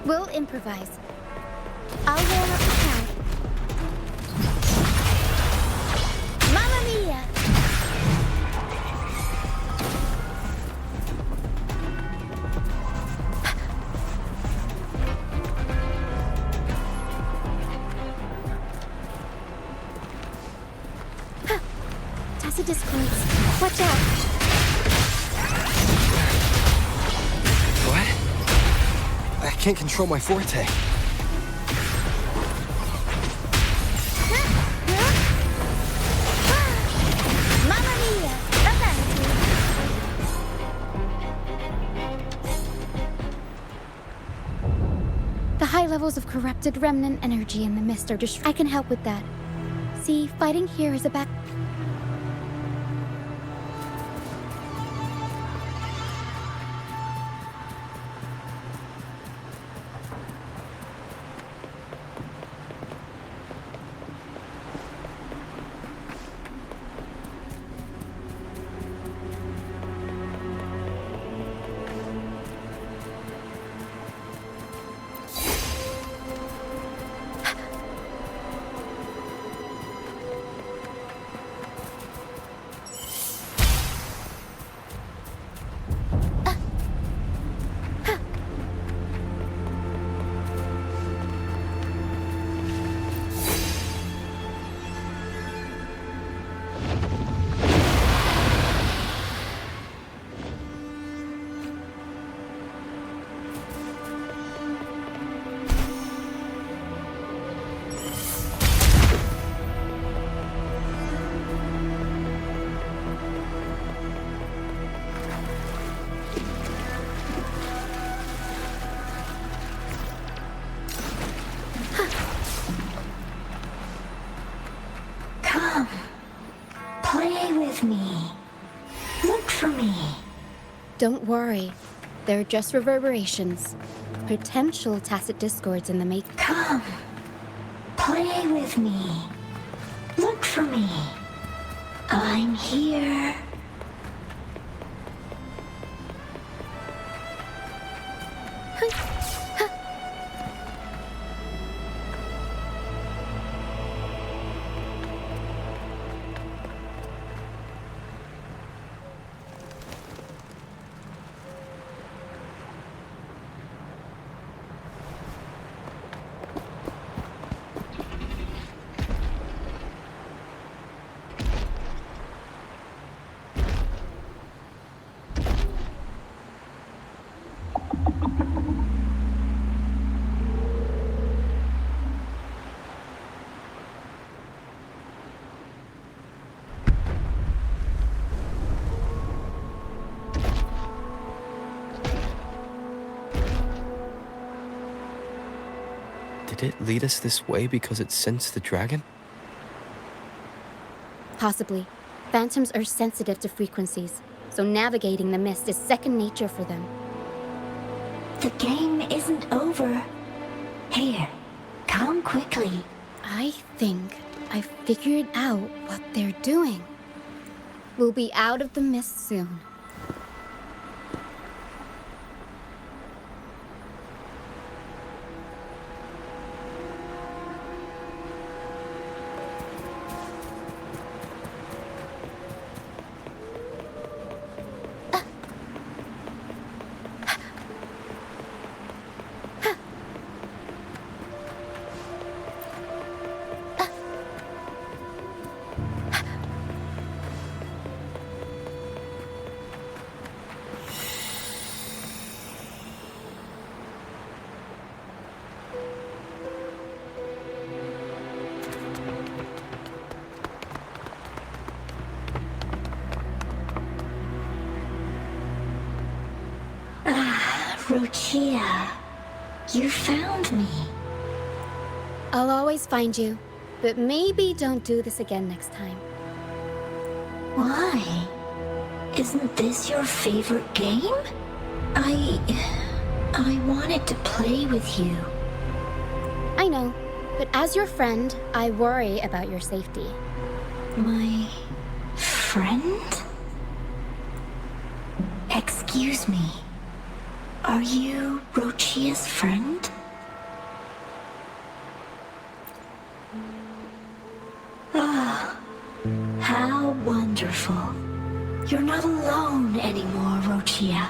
We'll improvise. I'll warm up the crowd. Mamma mia! Tacit discords. Watch out! What? I can't control my forte. Mamma mia! Avanti! The high levels of corrupted remnant energy in the mist are I can help with that. See, fighting here is a back... Don't worry. They're just reverberations. Potential tacit discords in the make. Come. Play with me. Look for me. I'm here. Did it lead us this way because it sensed the dragon? Possibly. Phantoms are sensitive to frequencies, so navigating the mist is second nature for them. The game isn't over. Here, come quickly. I think I figured out what they're doing. We'll be out of the mist soon. Rochia, you found me. I'll always find you, but maybe don't do this again next time. Why? Isn't this your favorite game? I wanted to play with you. I know, but as your friend, I worry about your safety. My friend? Excuse me. Are you Rochia's friend? Ah, how wonderful. You're not alone anymore, Rochia.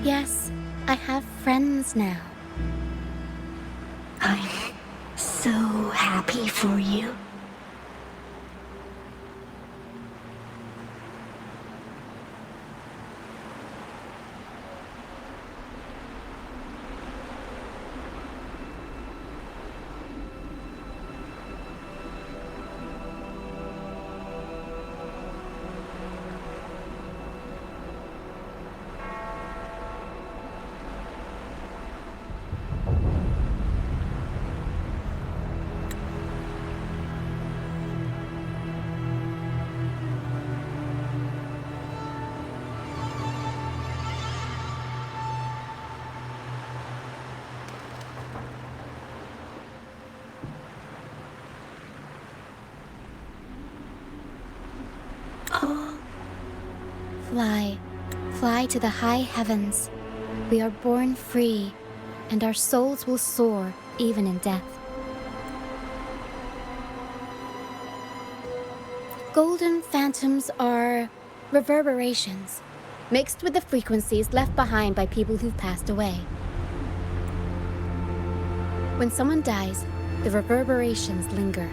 Yes, I have friends now. I'm so happy for you. Oh, Fly, fly to the high heavens. We are born free, and our souls will soar even in death. Golden phantoms are reverberations, mixed with the frequencies left behind by people who've passed away. When someone dies, the reverberations linger.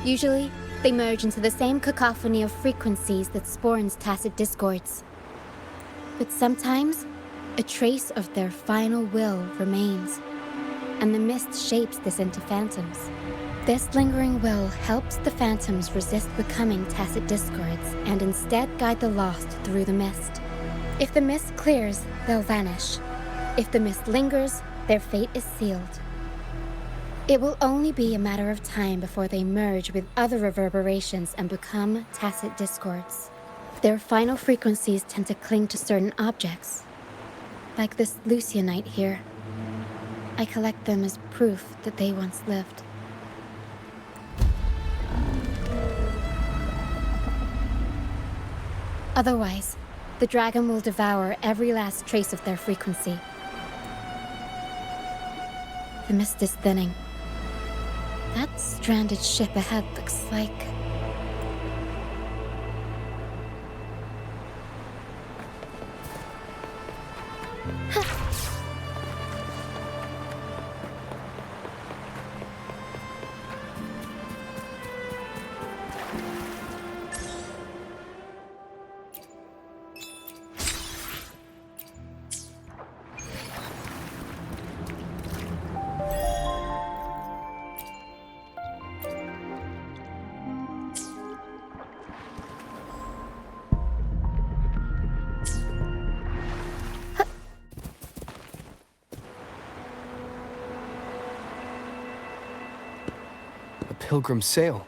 Usually, they merge into the same cacophony of frequencies that spawns tacit discords. But sometimes, a trace of their final will remains, and the mist shapes this into phantoms. This lingering will helps the phantoms resist becoming tacit discords and instead guide the lost through the mist. If the mist clears, they'll vanish. If the mist lingers, their fate is sealed. It will only be a matter of time before they merge with other reverberations and become tacit discords. Their final frequencies tend to cling to certain objects, like this Lucianite here. I collect them as proof that they once lived. Otherwise, the dragon will devour every last trace of their frequency. The mist is thinning. That stranded ship ahead looks like... A pilgrim sail.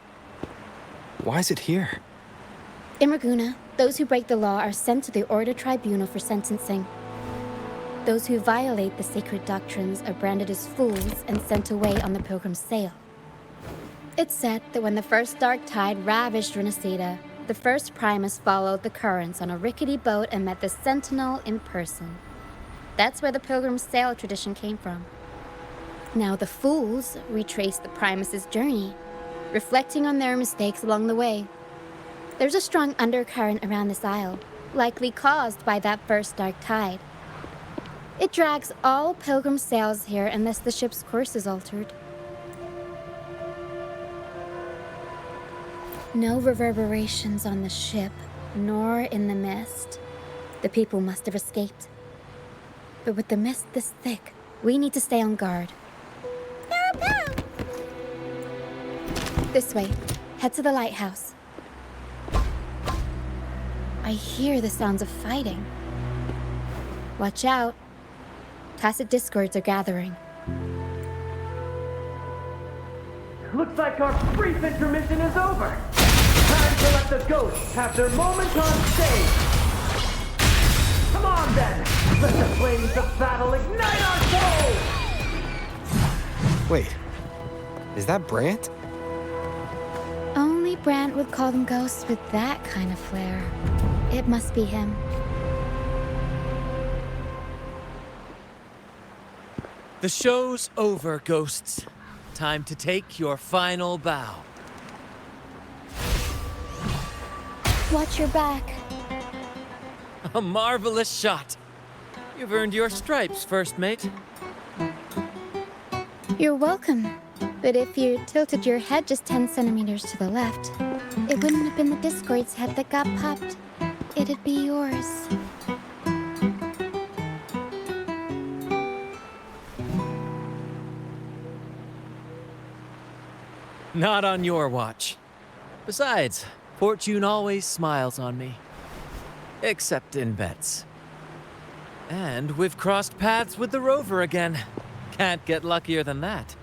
Why is it here? In Raguna, those who break the law are sent to the Order Tribunal for sentencing. Those who violate the sacred doctrines are branded as fools and sent away on the pilgrim's sail. It's said that when the first dark tide ravaged Renacida, the first Primus followed the currents on a rickety boat and met the Sentinel in person. That's where the pilgrim's sail tradition came from. Now the fools retrace the Primus's journey, reflecting on their mistakes along the way. There's a strong undercurrent around this isle, likely caused by that first dark tide. It drags all pilgrim sails here unless the ship's course is altered. No reverberations on the ship, nor in the mist. The people must have escaped. But with the mist this thick, we need to stay on guard. This way. Head to the lighthouse. I hear the sounds of fighting. Watch out. Tacit discords are gathering. Looks like our brief intermission is over. Time to let the ghosts have their moment on stage. Come on then. Let the flames of battle ignite our souls. Wait, is that Brant? Only Brant would call them ghosts with that kind of flair. It must be him. The show's over, ghosts. Time to take your final bow. Watch your back. A marvelous shot. You've earned your stripes, first mate. You're welcome. But if you tilted your head just 10 centimeters to the left, it wouldn't have been the Discord's head that got popped. It'd be yours. Not on your watch. Besides, fortune always smiles on me. Except in bets. And we've crossed paths with the rover again. Can't get luckier than that.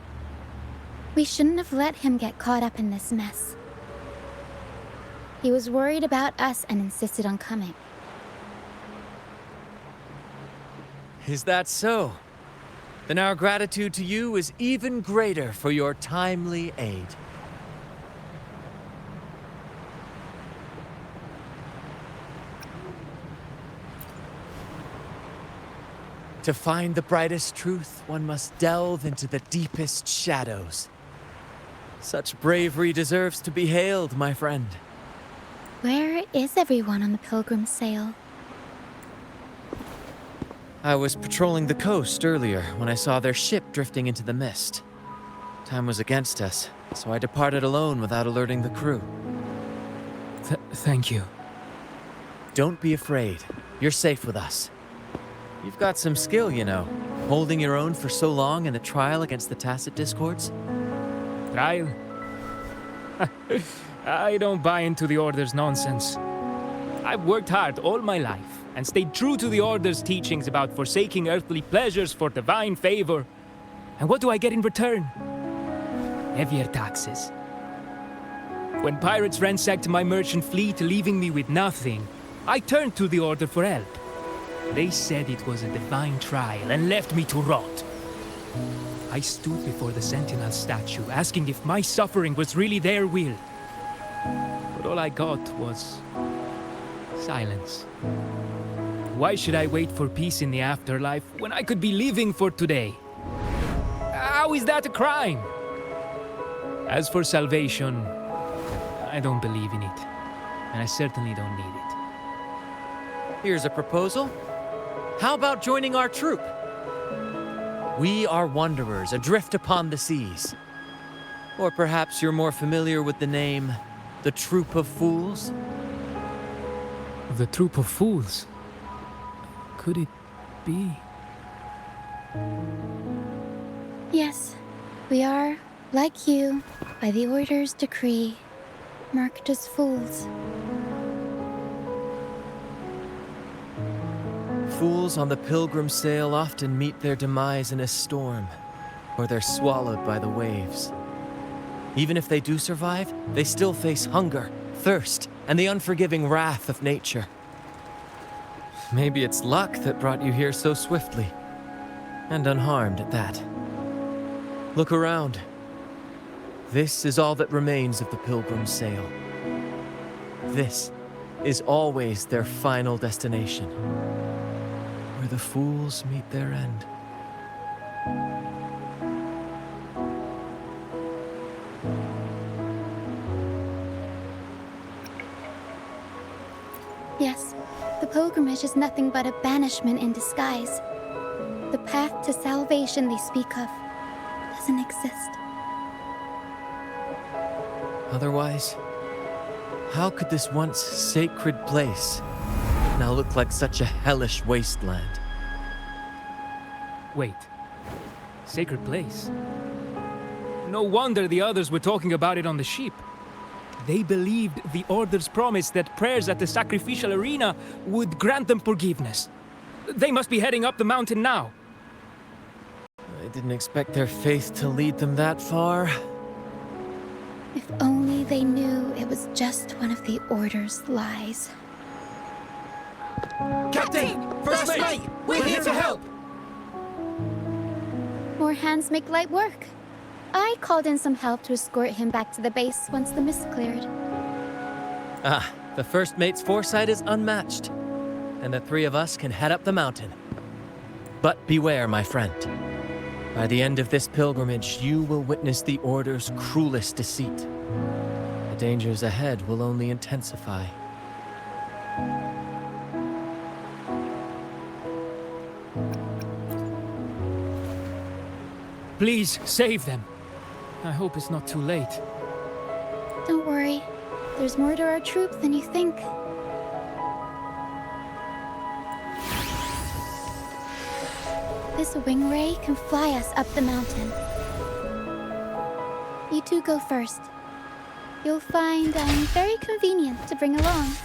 We shouldn't have let him get caught up in this mess. He was worried about us and insisted on coming. Is that so? Then our gratitude to you is even greater for your timely aid. To find the brightest truth, one must delve into the deepest shadows. Such bravery deserves to be hailed, my friend. Where is everyone on the Pilgrim sail? I was patrolling the coast earlier when I saw their ship drifting into the mist. Time was against us, so I departed alone without alerting the crew. Thank you. Don't be afraid. You're safe with us. You've got some skill, you know, holding your own for so long in the trial against the Tacit Discords. Trial? I don't buy into the Order's nonsense. I've worked hard all my life and stayed true to the Order's teachings about forsaking earthly pleasures for divine favor. And what do I get in return? Heavier taxes. When pirates ransacked my merchant fleet, leaving me with nothing, I turned to the Order for help. They said it was a divine trial and left me to rot. I stood before the Sentinel statue, asking if my suffering was really their will. But all I got was silence. Why should I wait for peace in the afterlife when I could be living for today? How is that a crime? As for salvation, I don't believe in it. And I certainly don't need it. Here's a proposal. How about joining our troop? We are wanderers adrift upon the seas. Or perhaps you're more familiar with the name, the Troop of Fools? The Troop of Fools? Could it be? Yes, we are, like you, by the Order's decree, marked as fools. Fools on the Pilgrim sail often meet their demise in a storm, or they're swallowed by the waves. Even if they do survive, they still face hunger, thirst, and the unforgiving wrath of nature. Maybe it's luck that brought you here so swiftly, and unharmed at that. Look around. This is all that remains of the Pilgrim sail. This is always their final destination, where the fools meet their end. Yes, the pilgrimage is nothing but a banishment in disguise. The path to salvation they speak of doesn't exist. Otherwise, how could this once sacred place now look like such a hellish wasteland? Wait. Sacred place? No wonder the others were talking about it on the ship. They believed the Order's promise that prayers at the sacrificial arena would grant them forgiveness. They must be heading up the mountain now. I didn't expect their faith to lead them that far. If only they knew it was just one of the Order's lies. Captain! First mate! We're here to help! More hands make light work. I called in some help to escort him back to the base once the mist cleared. Ah, the first mate's foresight is unmatched, and the three of us can head up the mountain. But beware, my friend. By the end of this pilgrimage, you will witness the Order's cruelest deceit. The dangers ahead will only intensify. Please, save them. I hope it's not too late. Don't worry. There's more to our troop than you think. This wing ray can fly us up the mountain. You two go first. You'll find very convenient to bring along.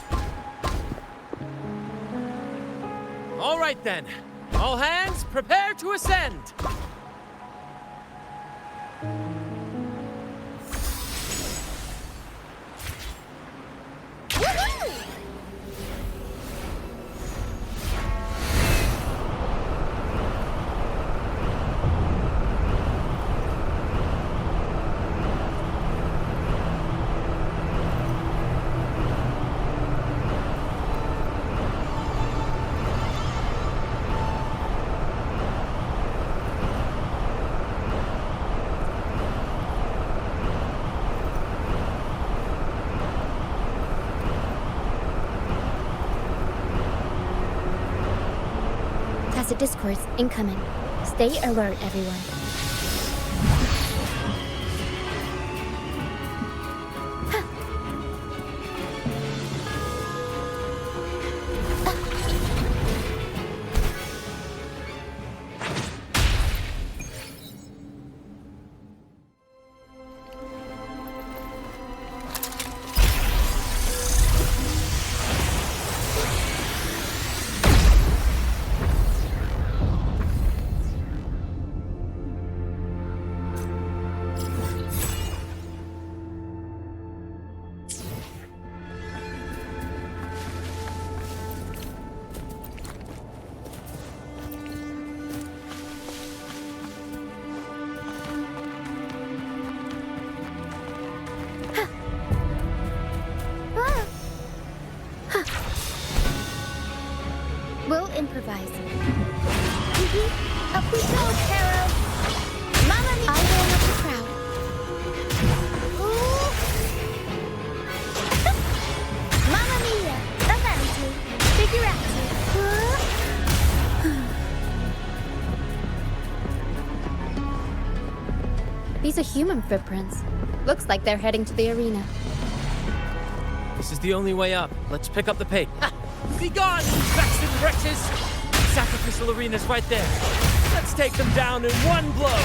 All right then. All hands, prepare to ascend! Tacit discourse incoming. Stay alert, everyone. We'll improvise. Up we go, Carol! Mamma mia! I will up the crowd. Ooh. Mamma mia! Avanti! Figurati! These are human footprints. Looks like they're heading to the arena. This is the only way up. Let's pick up the pace. Be gone, you bastard wretches! Sacrificial arena's right there. Let's take them down in one blow!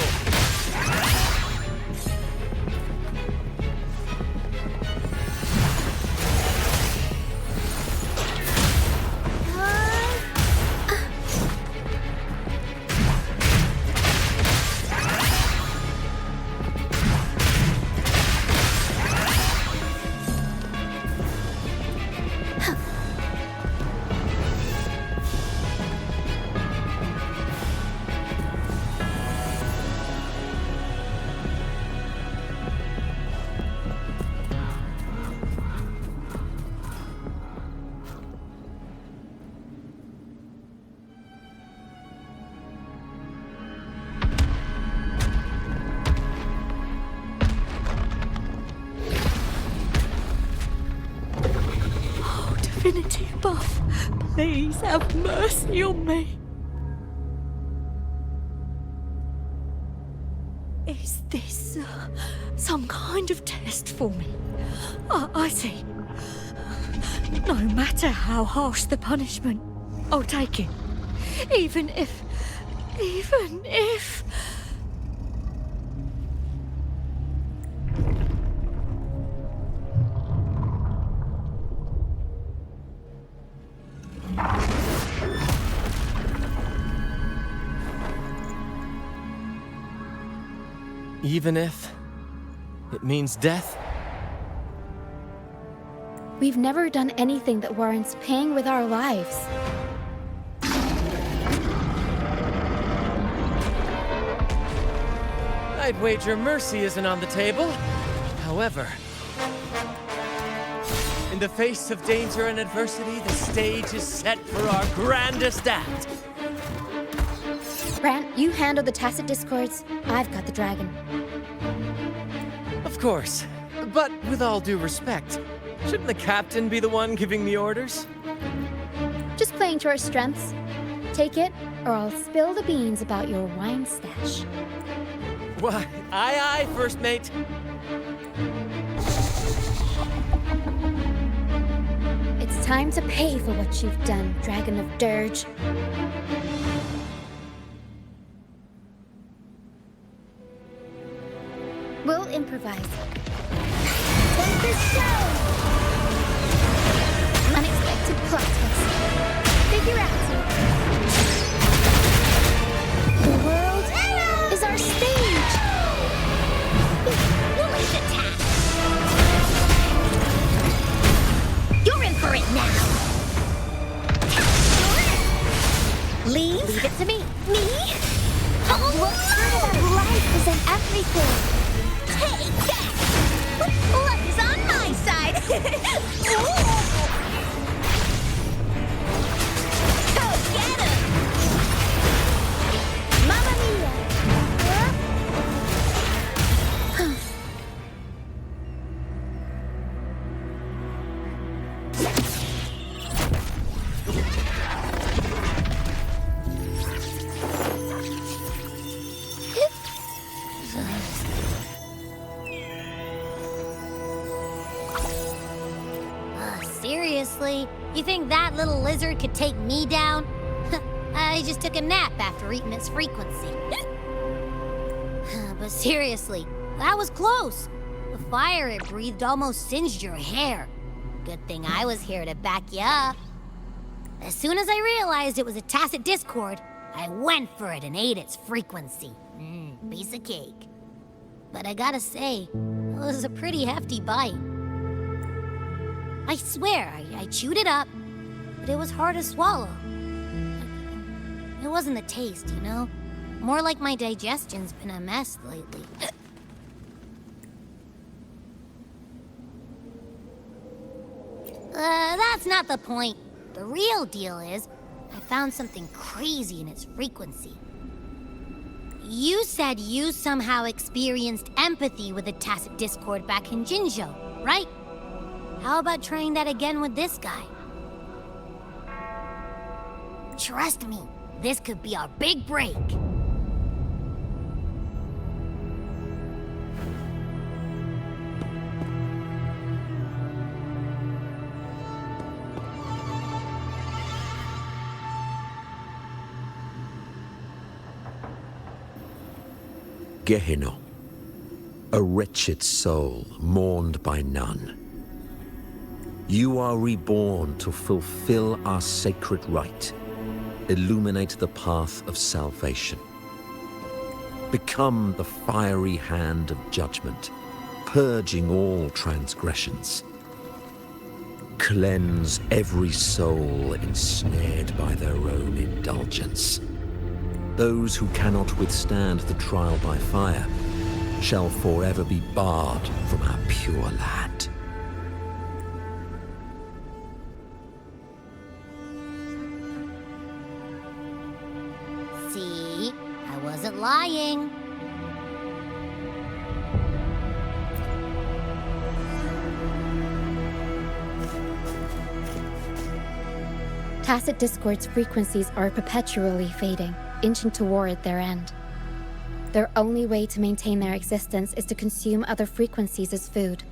Divinity above, please have mercy on me. Is this some kind of test for me? I see. No matter how harsh the punishment, I'll take it. Even if... Even if it means death? We've never done anything that warrants paying with our lives. I'd wager mercy isn't on the table. However, in the face of danger and adversity, the stage is set for our grandest act. Brant, you handle the tacit discords. I've got the dragon. Of course. But with all due respect, shouldn't the captain be the one giving the orders? Just playing to our strengths. Take it, or I'll spill the beans about your wine stash. Why, aye, first mate. It's time to pay for what you've done, Dragon of Dirge. We'll improvise. Take the show! Unexpected plot twist. Figurati. The world is our stage. Woman's attack! You're in for it now! Leave it to me. Me? What's good about life is in everything. Take that! Luck is on my side! Go get him! Mamma mia! Seriously? You think that little lizard could take me down? I just took a nap after eating its frequency. But seriously, that was close. The fire it breathed almost singed your hair. Good thing I was here to back you up. As soon as I realized it was a tacit discord, I went for it and ate its frequency. Piece of cake. But I gotta say, it was a pretty hefty bite. I swear, I chewed it up, but it was hard to swallow. It wasn't the taste, you know? More like my digestion's been a mess lately. That's not the point. The real deal is, I found something crazy in its frequency. You said you somehow experienced empathy with the tacit discord back in Jinzhou, right? How about trying that again with this guy? Trust me, this could be our big break. Gehenna, a wretched soul mourned by none. You are reborn to fulfill our sacred rite, illuminate the path of salvation. Become the fiery hand of judgment, purging all transgressions. Cleanse every soul ensnared by their own indulgence. Those who cannot withstand the trial by fire shall forever be barred from our pure land. See, I wasn't lying. Tacit discord's frequencies are perpetually fading, inching toward their end. Their only way to maintain their existence is to consume other frequencies as food.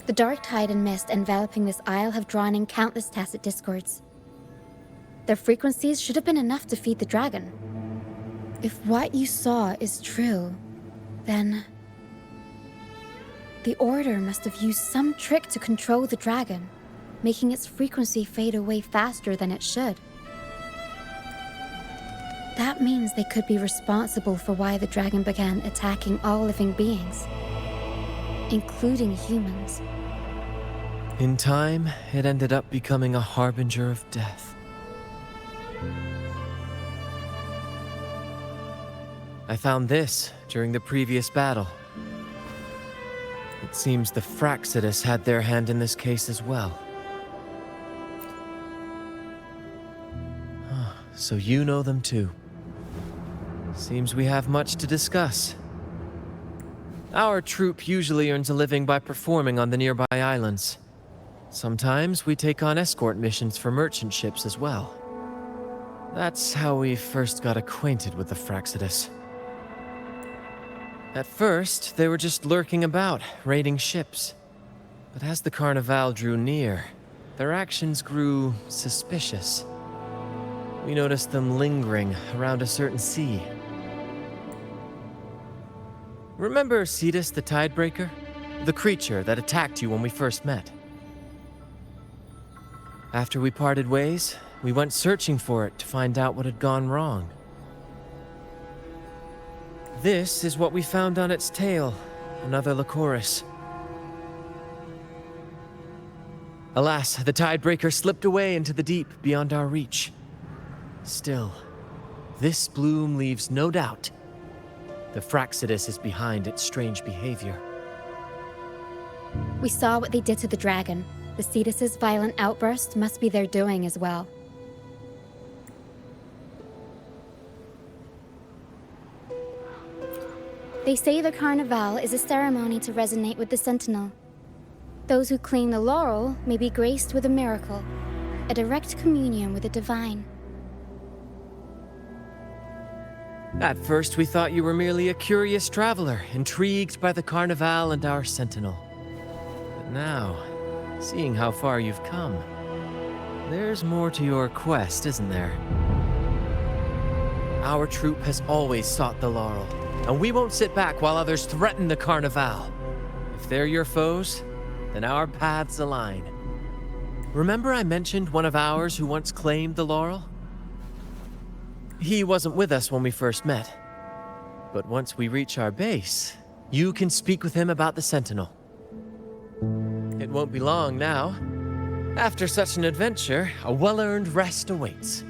The dark tide and mist enveloping this isle have drawn in countless tacit discords. Their frequencies should have been enough to feed the dragon. If what you saw is true, then the Order must have used some trick to control the dragon, making its frequency fade away faster than it should. That means they could be responsible for why the dragon began attacking all living beings, including humans. In time, it ended up becoming a harbinger of death. I found this during the previous battle. It seems the Fraxidus had their hand in this case as well. So you know them too. Seems we have much to discuss. Our troupe usually earns a living by performing on the nearby islands. Sometimes we take on escort missions for merchant ships as well. That's how we first got acquainted with the Fraxidus. At first, they were just lurking about, raiding ships. But as the Carnival drew near, their actions grew suspicious. We noticed them lingering around a certain sea. Remember Cetus the Tidebreaker? The creature that attacked you when we first met? After we parted ways, we went searching for it to find out what had gone wrong. This is what we found on its tail, another Lycoris. Alas, the Tidebreaker slipped away into the deep beyond our reach. Still, this bloom leaves no doubt. The Fraxidus is behind its strange behavior. We saw what they did to the dragon. The Cetus's violent outburst must be their doing as well. They say the Carnival is a ceremony to resonate with the Sentinel. Those who claim the laurel may be graced with a miracle, a direct communion with the divine. At first, we thought you were merely a curious traveler, intrigued by the Carnival and our Sentinel. But now, seeing how far you've come, there's more to your quest, isn't there? Our troupe has always sought the laurel, and we won't sit back while others threaten the Carnival. If they're your foes, then our paths align. Remember I mentioned one of ours who once claimed the laurel? He wasn't with us when we first met. But once we reach our base, you can speak with him about the Sentinel. It won't be long now. After such an adventure, a well-earned rest awaits.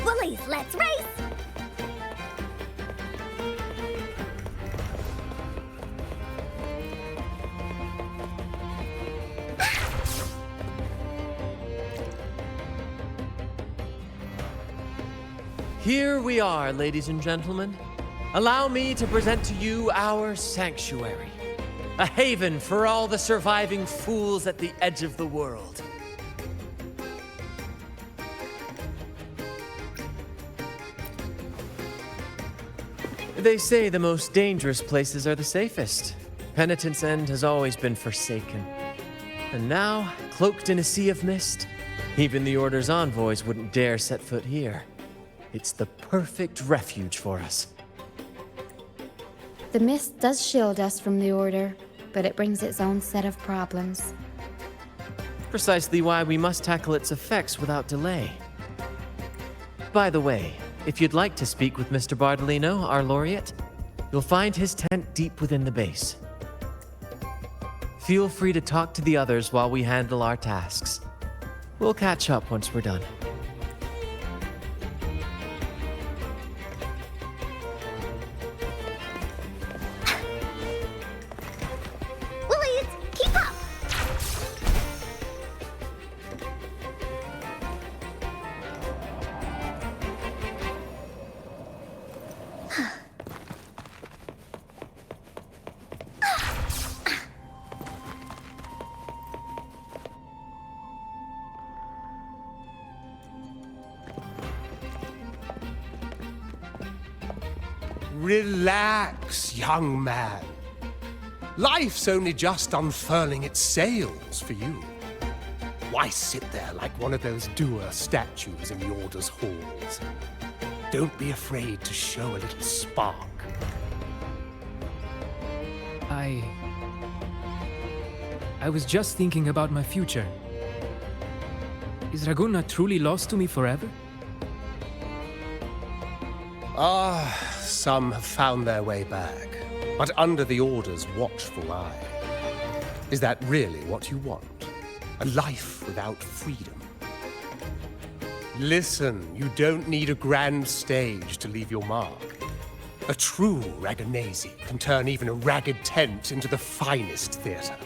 Bullies, let's race! Here we are, ladies and gentlemen. Allow me to present to you our sanctuary. A haven for all the surviving fools at the edge of the world. They say the most dangerous places are the safest. Penitent's End has always been forsaken. And now, cloaked in a sea of mist, even the Order's envoys wouldn't dare set foot here. It's the perfect refuge for us. The mist does shield us from the Order, but it brings its own set of problems. Precisely why we must tackle its effects without delay. By the way, if you'd like to speak with Mr. Bardolino, our laureate, you'll find his tent deep within the base. Feel free to talk to the others while we handle our tasks. We'll catch up once we're done. Willies, keep up! Relax, young man. Life's only just unfurling its sails for you. Why sit there like one of those dour statues in the Order's halls? Don't be afraid to show a little spark. I was just thinking about my future. Is Raguna truly lost to me forever? Some have found their way back, but under the Order's watchful eye. Is that really what you want? A life without freedom? Listen, you don't need a grand stage to leave your mark. A true Raganazi can turn even a ragged tent into the finest theater.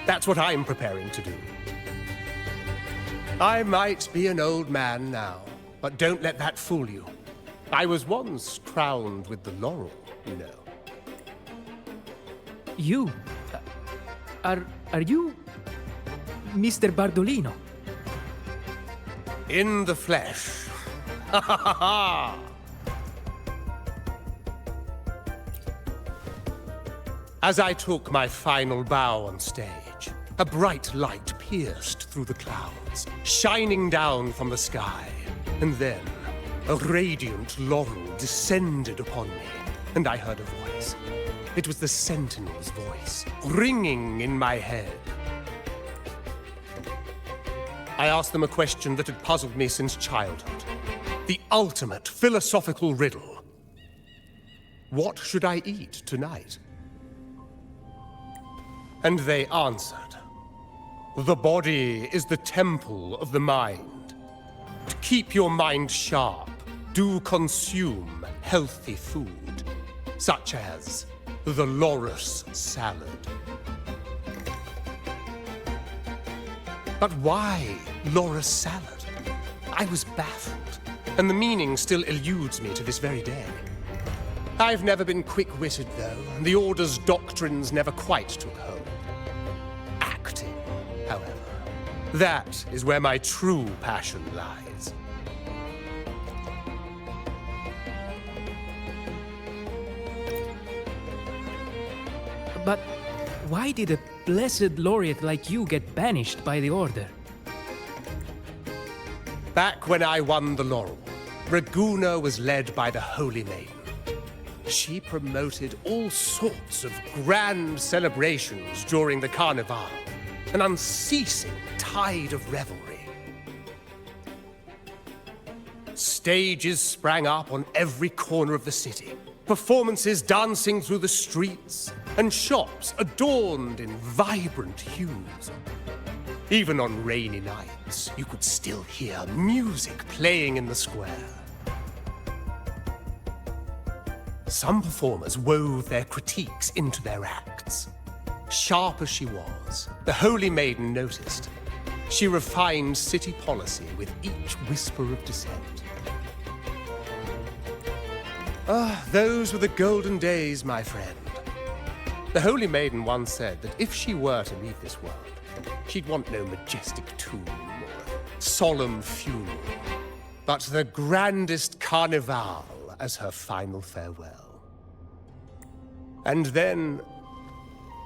That's what I'm preparing to do. I might be an old man now, but don't let that fool you. I was once crowned with the laurel, you know. You? Are you Mr. Bardolino? In the flesh. Ha ha ha ha! As I took my final bow on stage, a bright light pierced through the clouds, shining down from the sky, and then a radiant laurel descended upon me, and I heard a voice. It was the Sentinel's voice, ringing in my head. I asked them a question that had puzzled me since childhood. The ultimate philosophical riddle. What should I eat tonight? And they answered. The body is the temple of the mind. To keep your mind sharp, do consume healthy food, such as the Loris salad. But why Loris salad? I was baffled, and the meaning still eludes me to this very day. I've never been quick-witted, though, and the Order's doctrines never quite took hold. Acting, however, that is where my true passion lies. But why did a blessed laureate like you get banished by the Order? Back when I won the laurel, Raguna was led by the Holy Maiden. She promoted all sorts of grand celebrations during the Carnival, an unceasing tide of revelry. Stages sprang up on every corner of the city, performances dancing through the streets, and shops adorned in vibrant hues. Even on rainy nights, you could still hear music playing in the square. Some performers wove their critiques into their acts. Sharp as she was, the Holy Maiden noticed. She refined city policy with each whisper of dissent. Those were the golden days, my friend. The Holy Maiden once said that if she were to leave this world, she'd want no majestic tomb or solemn funeral, but the grandest carnival as her final farewell. And then,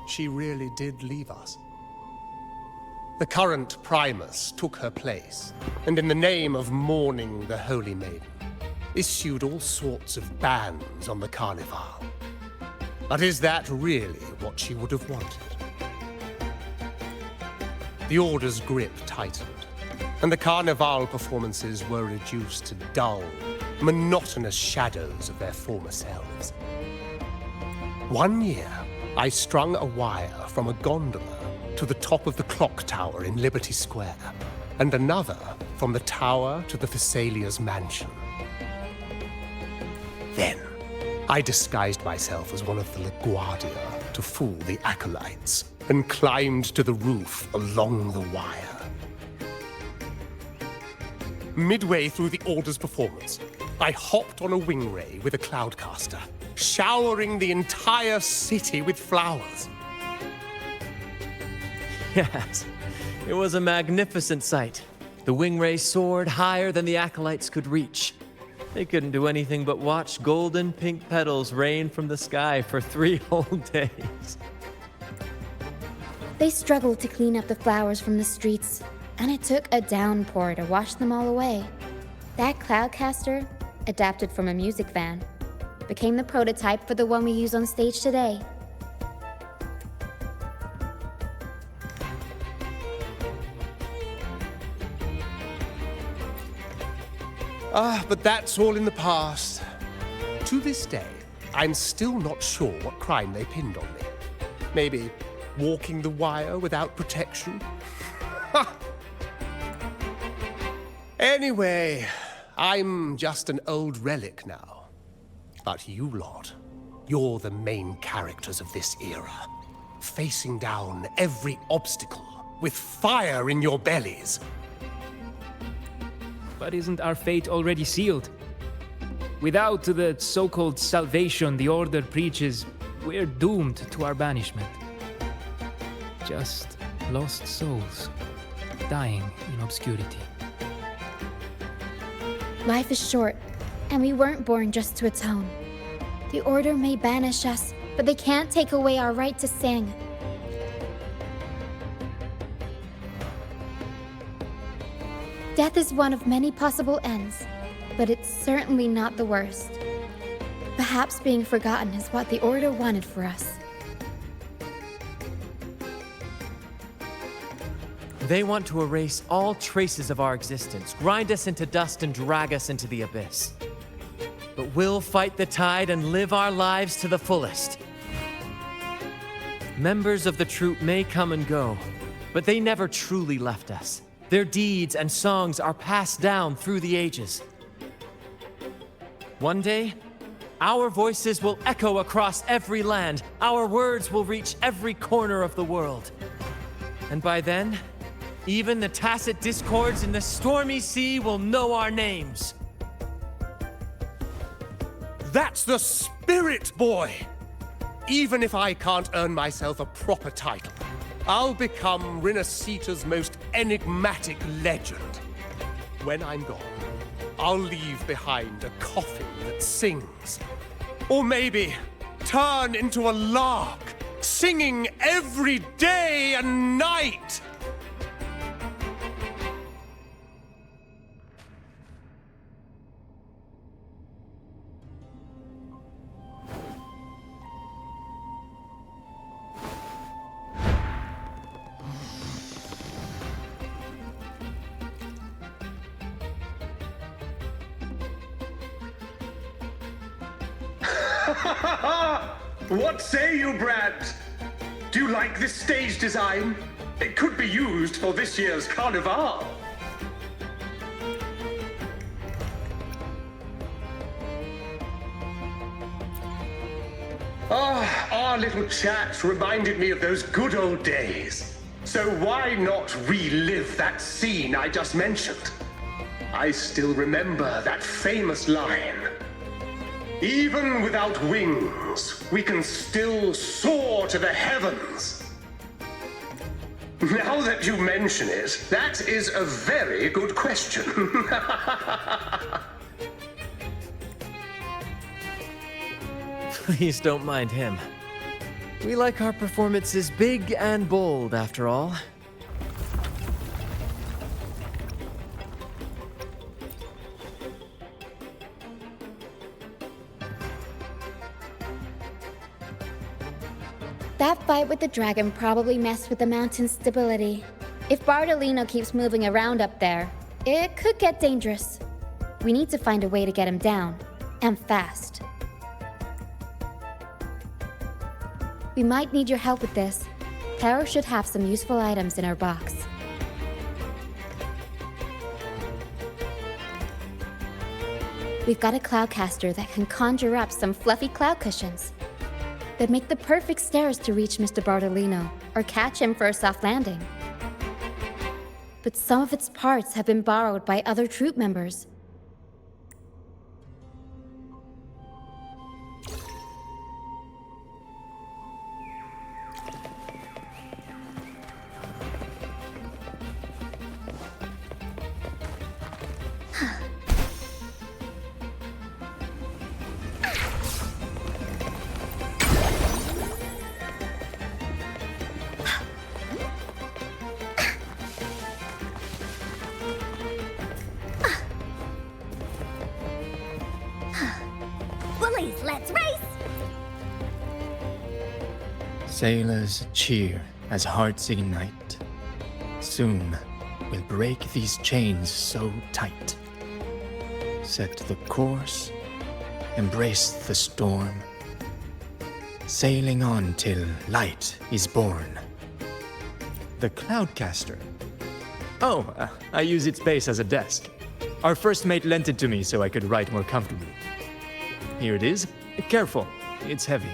she really did leave us. The current Primus took her place, and in the name of mourning the Holy Maiden, issued all sorts of bans on the Carnival. But is that really what she would have wanted? The Order's grip tightened, and the Carnival performances were reduced to dull, monotonous shadows of their former selves. One year, I strung a wire from a gondola to the top of the clock tower in Liberty Square, and another from the tower to the Thessalia's mansion. Then, I disguised myself as one of the LaGuardia to fool the acolytes, and climbed to the roof along the wire. Midway through the Order's performance, I hopped on a wing ray with a cloudcaster, showering the entire city with flowers. Yes, it was a magnificent sight. The wingray soared higher than the acolytes could reach. They couldn't do anything but watch golden pink petals rain from the sky for 3 whole days. They struggled to clean up the flowers from the streets, and it took a downpour to wash them all away. That cloudcaster, adapted from a music van, became the prototype for the one we use on stage today. But that's all in the past. To this day, I'm still not sure what crime they pinned on me. Maybe walking the wire without protection? Anyway, I'm just an old relic now. But you lot, you're the main characters of this era, facing down every obstacle with fire in your bellies. But isn't our fate already sealed? Without the so-called salvation the Order preaches, we're doomed to our banishment. Just lost souls, dying in obscurity. Life is short, and we weren't born just to atone. The Order may banish us, but they can't take away our right to sing. Death is one of many possible ends, but it's certainly not the worst. Perhaps being forgotten is what the Order wanted for us. They want to erase all traces of our existence, grind us into dust and drag us into the abyss. But we'll fight the tide and live our lives to the fullest. Members of the troupe may come and go, but they never truly left us. Their deeds and songs are passed down through the ages. One day, our voices will echo across every land. Our words will reach every corner of the world. And by then, even the tacit discords in the stormy sea will know our names. That's the spirit, boy! Even if I can't earn myself a proper title, I'll become Rinasita's most enigmatic legend. When I'm gone, I'll leave behind a coffin that sings. Or maybe turn into a lark, singing every day and night! What say you, Brad? Do you like this stage design? It could be used for this year's Carnival. Our little chat reminded me of those good old days. So why not relive that scene I just mentioned? I still remember that famous line. Even without wings, we can still soar to the heavens. Now that you mention it, that is a very good question. Please don't mind him. We like our performances big and bold, after all. That fight with the dragon probably messed with the mountain's stability. If Bardolino keeps moving around up there, it could get dangerous. We need to find a way to get him down, and fast. We might need your help with this. Pero should have some useful items in her box. We've got a cloudcaster that can conjure up some fluffy cloud cushions. They'd make the perfect stairs to reach Mr. Bardolino, or catch him for a soft landing. But some of its parts have been borrowed by other troop members. Bullies, let's race! Sailors cheer as hearts ignite. Soon we'll break these chains so tight. Set the course, embrace the storm. Sailing on till light is born. The Cloudcaster. Oh, I use its base as a desk. Our first mate lent it to me so I could write more comfortably. Here it is. Careful, it's heavy.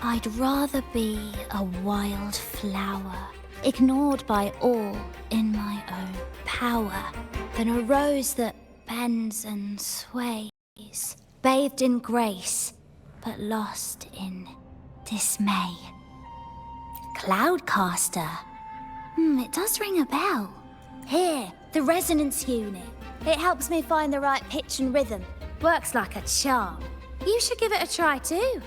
I'd rather be a wild flower, ignored by all in my own power, than a rose that bends and sways, bathed in grace, but lost in dismay. Cloudcaster. It does ring a bell. Here, the resonance unit. It helps me find the right pitch and rhythm. Works like a charm. You should give it a try too.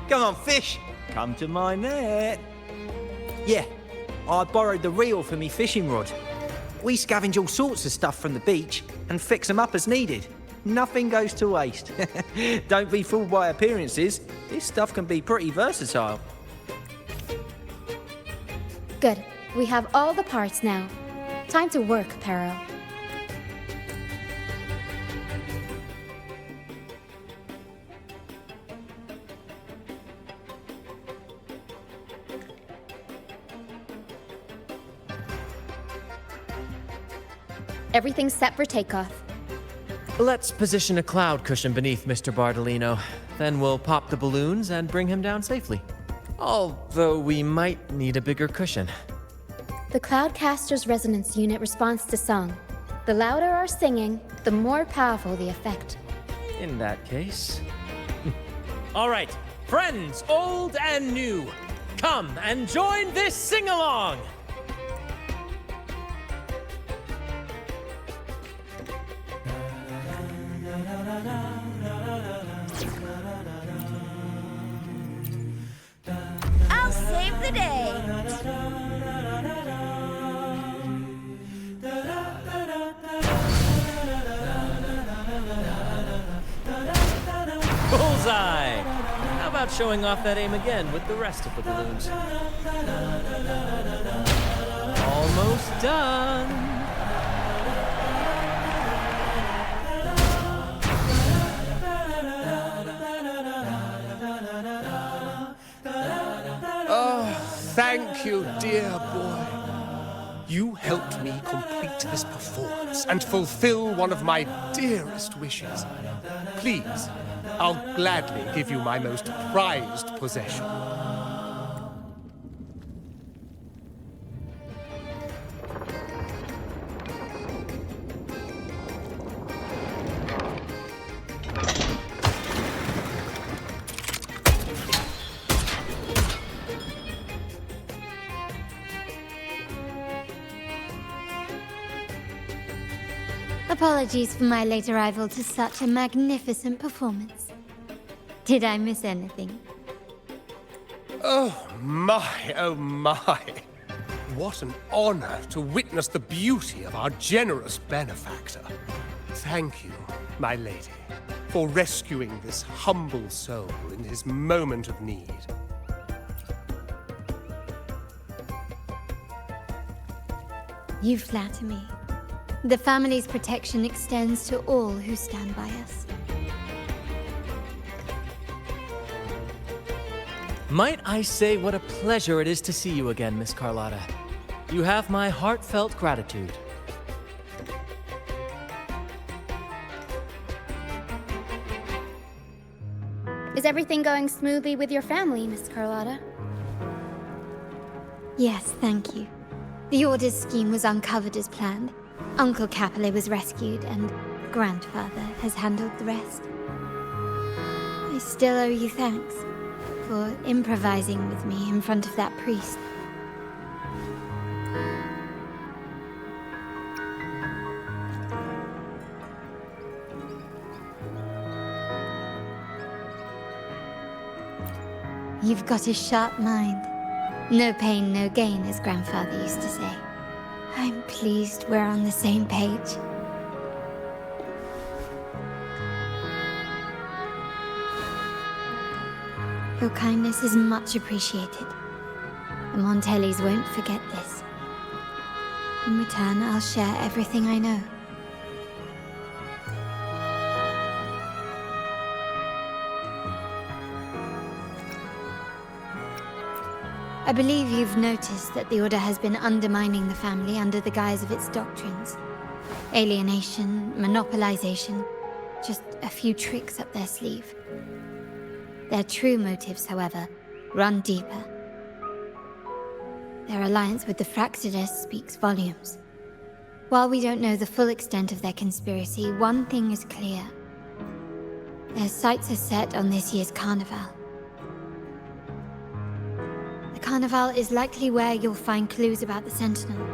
Come on, fish. Come to my net. Yeah, I borrowed the reel for me fishing rod. We scavenge all sorts of stuff from the beach and fix them up as needed. Nothing goes to waste. Don't be fooled by appearances. This stuff can be pretty versatile. Good. We have all the parts now. Time to work, Pero. Everything's set for takeoff. Let's position a cloud cushion beneath Mr. Bardolino. Then we'll pop the balloons and bring him down safely. Although we might need a bigger cushion. The Cloudcaster's resonance unit responds to song. The louder our singing, the more powerful the effect. In that case... All right, friends, old and new, come and join this sing-along! I'll save the day. Bullseye! How about showing off that aim again with the rest of the balloons? Almost done! Thank you, dear boy. You helped me complete this performance and fulfill one of my dearest wishes. Please, I'll gladly give you my most prized possession. Apologies for my late arrival to such a magnificent performance. Did I miss anything? Oh my, oh my. What an honor to witness the beauty of our generous benefactor. Thank you, my lady, for rescuing this humble soul in his moment of need. You flatter me. The family's protection extends to all who stand by us. Might I say what a pleasure it is to see you again, Miss Carlotta. You have my heartfelt gratitude. Is everything going smoothly with your family, Miss Carlotta? Yes, thank you. The Order's scheme was uncovered as planned. Uncle Capilet was rescued, and Grandfather has handled the rest. I still owe you thanks for improvising with me in front of that priest. You've got a sharp mind. No pain, no gain, as Grandfather used to say. I'm pleased we're on the same page. Your kindness is much appreciated. The Montellis won't forget this. In return, I'll share everything I know. I believe you've noticed that the Order has been undermining the family under the guise of its doctrines. Alienation, monopolization, just a few tricks up their sleeve. Their true motives, however, run deeper. Their alliance with the Fraxidus speaks volumes. While we don't know the full extent of their conspiracy, one thing is clear. Their sights are set on this year's carnival. The carnival is likely where you'll find clues about the Sentinel.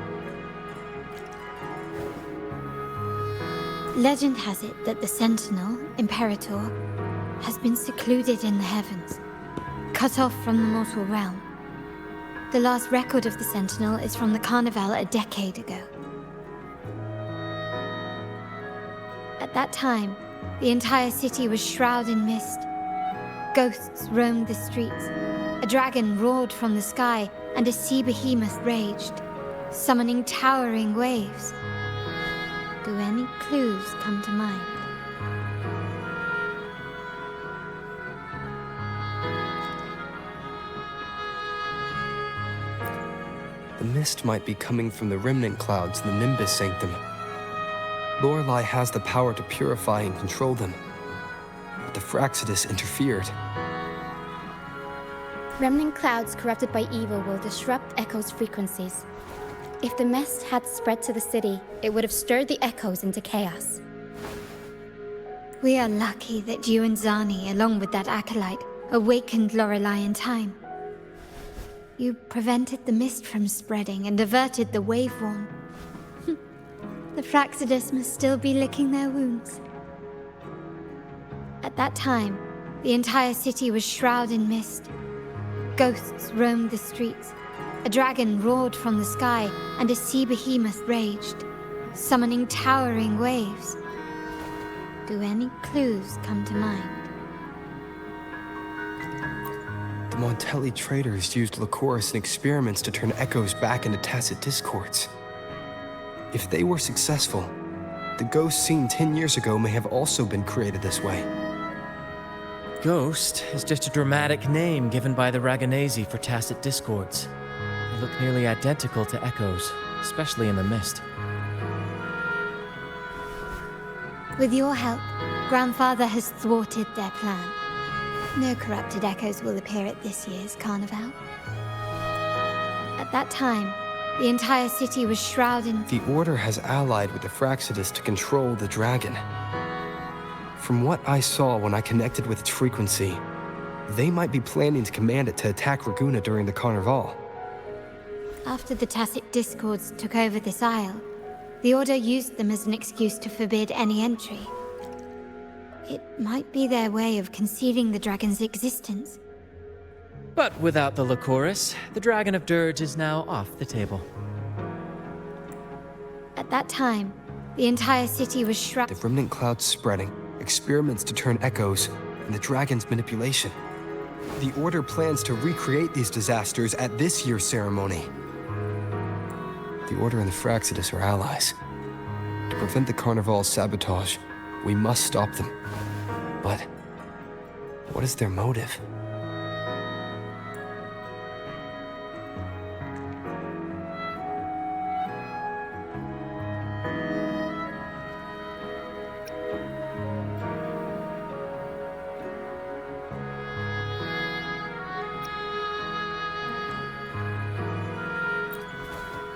Legend has it that the Sentinel, Imperator, has been secluded in the heavens, cut off from the mortal realm. The last record of the Sentinel is from the carnival a decade ago. At that time, the entire city was shrouded in mist. Ghosts roamed the streets. A dragon roared from the sky, and a sea behemoth raged, summoning towering waves. Do any clues come to mind? The mist might be coming from the remnant clouds in the Nimbus Sanctum. Lorelei has the power to purify and control them, but the Fraxidus interfered. Remnant clouds corrupted by evil will disrupt Echo's frequencies. If the mist had spread to the city, it would have stirred the Echoes into chaos. We are lucky that you and Zani, along with that acolyte, awakened Lorelei in time. You prevented the mist from spreading and averted the wave-worn. The Fraxidus must still be licking their wounds. At that time, the entire city was shrouded in mist. Ghosts roamed the streets. A dragon roared from the sky, and a sea behemoth raged, summoning towering waves. Do any clues come to mind? The Montelli traders used Lycoris in experiments to turn echoes back into tacit discords. If they were successful, the ghosts seen 10 years ago may have also been created this way. Ghost is just a dramatic name given by the Raganesi for tacit discords. They look nearly identical to echoes, especially in the mist. With your help, Grandfather has thwarted their plan. No corrupted echoes will appear at this year's carnival. At that time, the entire city was shrouded. The Order has allied with the Fraxidus to control the dragon. From what I saw when I connected with its frequency, they might be planning to command it to attack Raguna during the carnival. After the Tacit Discords took over this isle, the Order used them as an excuse to forbid any entry. It might be their way of concealing the dragon's existence. But without the Lycoris, the Dragon of Dirge is now off the table. At that time, the entire city was shrouded. The remnant clouds spreading, experiments to turn echoes, and the dragon's manipulation. The Order plans to recreate these disasters at this year's ceremony. The Order and the Fraxidus are allies. To prevent the Carnival's sabotage, we must stop them. But what is their motive?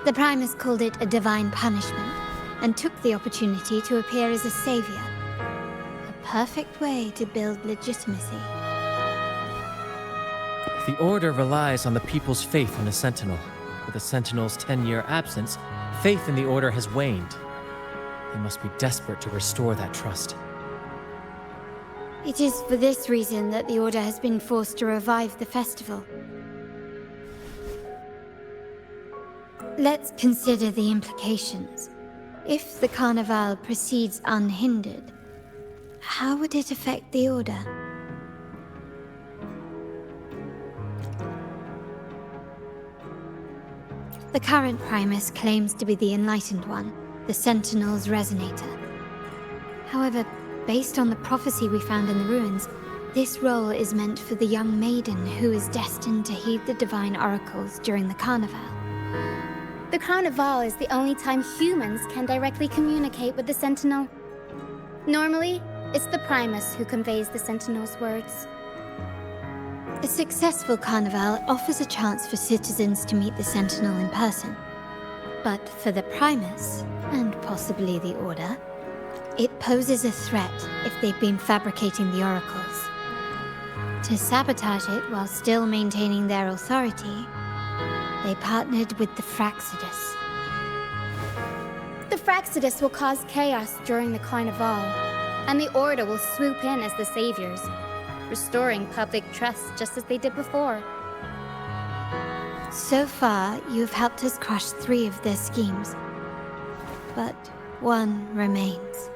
The Primus called it a divine punishment, and took the opportunity to appear as a savior. A perfect way to build legitimacy. The Order relies on the people's faith in the Sentinel. With the Sentinel's 10-year absence, faith in the Order has waned. They must be desperate to restore that trust. It is for this reason that the Order has been forced to revive the festival. Let's consider the implications. If the Carnival proceeds unhindered, how would it affect the Order? The current Primus claims to be the Enlightened One, the Sentinel's Resonator. However, based on the prophecy we found in the ruins, this role is meant for the young maiden who is destined to heed the divine oracles during the Carnival. The Carnival is the only time humans can directly communicate with the Sentinel. Normally, it's the Primus who conveys the Sentinel's words. A successful Carnival offers a chance for citizens to meet the Sentinel in person. But for the Primus, and possibly the Order, it poses a threat if they've been fabricating the oracles. To sabotage it while still maintaining their authority, they partnered with the Fraxidus. The Fraxidus will cause chaos during the Carnival, and the Order will swoop in as the saviors, restoring public trust just as they did before. So far, you've helped us crush 3 of their schemes, but one remains.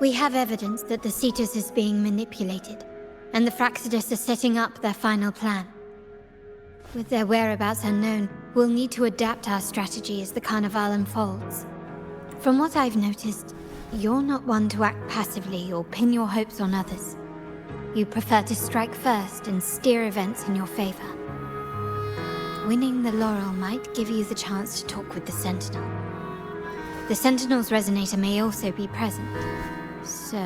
We have evidence that the Cetus is being manipulated, and the Fraxidus are setting up their final plan. With their whereabouts unknown, we'll need to adapt our strategy as the Carnival unfolds. From what I've noticed, you're not one to act passively or pin your hopes on others. You prefer to strike first and steer events in your favor. Winning the laurel might give you the chance to talk with the Sentinel. The Sentinel's Resonator may also be present. So...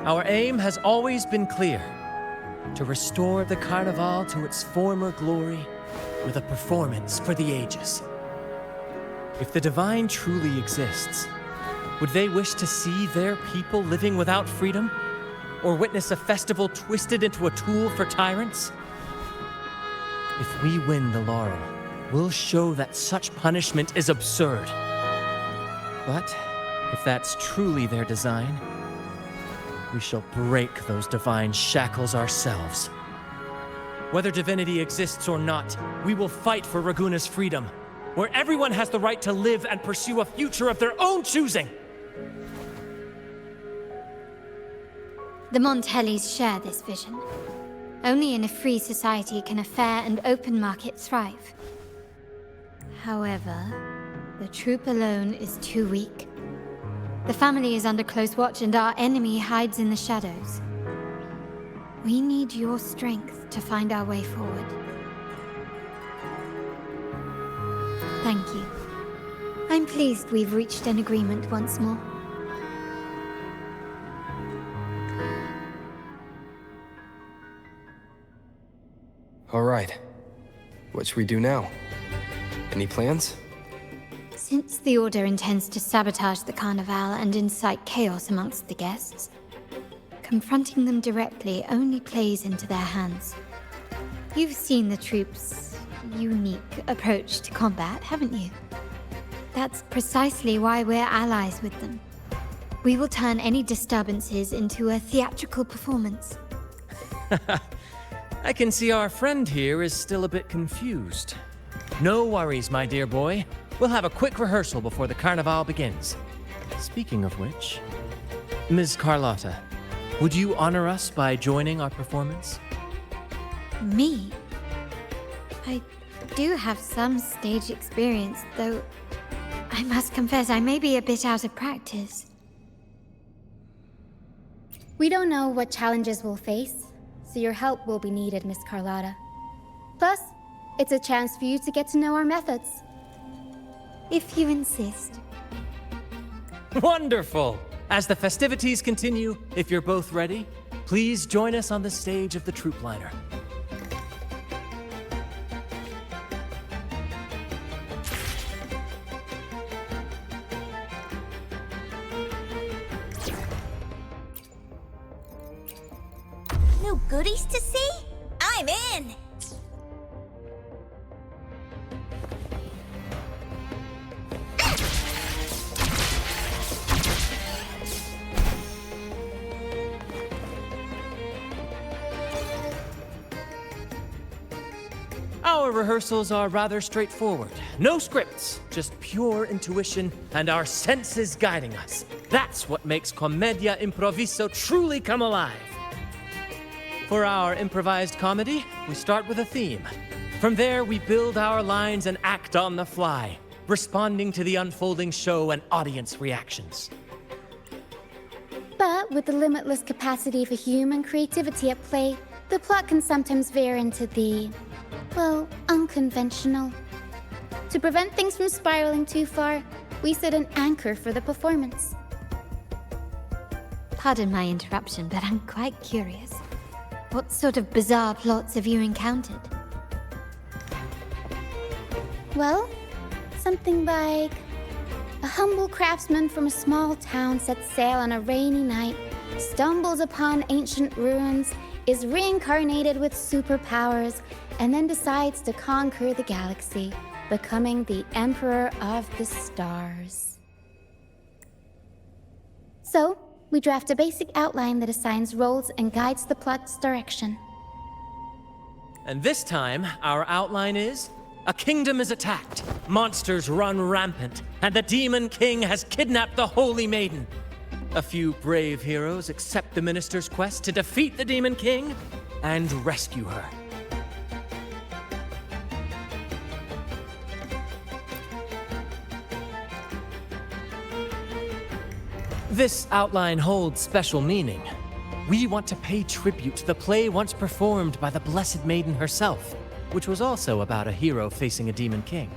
Our aim has always been clear: to restore the Carnival to its former glory with a performance for the ages. If the Divine truly exists, would they wish to see their people living without freedom? Or witness a festival twisted into a tool for tyrants? If we win the laurel, we'll show that such punishment is absurd. But if that's truly their design, we shall break those divine shackles ourselves. Whether divinity exists or not, we will fight for Raguna's freedom, where everyone has the right to live and pursue a future of their own choosing. The Montellis share this vision. Only in a free society can a fair and open market thrive. However, the troop alone is too weak. The family is under close watch and our enemy hides in the shadows. We need your strength to find our way forward. Thank you. I'm pleased we've reached an agreement once more. All right. What should we do now? Any plans? Since the Order intends to sabotage the Carnival and incite chaos amongst the guests, confronting them directly only plays into their hands. You've seen the troops' unique approach to combat, haven't you? That's precisely why we're allies with them. We will turn any disturbances into a theatrical performance. I can see our friend here is still a bit confused. No worries, my dear boy. We'll have a quick rehearsal before the Carnival begins. Speaking of which, Ms. Carlotta, would you honor us by joining our performance? Me? I do have some stage experience, though I must confess I may be a bit out of practice. We don't know what challenges we'll face, so your help will be needed, Miss Carlotta. Plus, it's a chance for you to get to know our methods. If you insist. Wonderful! As the festivities continue, if you're both ready, please join us on the stage of the troop liner. No goodies to see? I'm in! Our rehearsals are rather straightforward. No scripts, just pure intuition and our senses guiding us. That's what makes Commedia Improviso truly come alive. For our improvised comedy, we start with a theme. From there, we build our lines and act on the fly, responding to the unfolding show and audience reactions. But with the limitless capacity for human creativity at play, the plot can sometimes veer into the, well, unconventional. To prevent things from spiraling too far, we set an anchor for the performance. Pardon my interruption, but I'm quite curious. What sort of bizarre plots have you encountered? Well, something like a humble craftsman from a small town sets sail on a rainy night, stumbles upon ancient ruins, is reincarnated with superpowers, and then decides to conquer the galaxy, becoming the Emperor of the Stars. So, we draft a basic outline that assigns roles and guides the plot's direction. And this time, our outline is: a kingdom is attacked, monsters run rampant, and the Demon King has kidnapped the Holy Maiden. A few brave heroes accept the Minister's quest to defeat the Demon King and rescue her. This outline holds special meaning. We want to pay tribute to the play once performed by the Blessed Maiden herself, which was also about a hero facing a Demon King.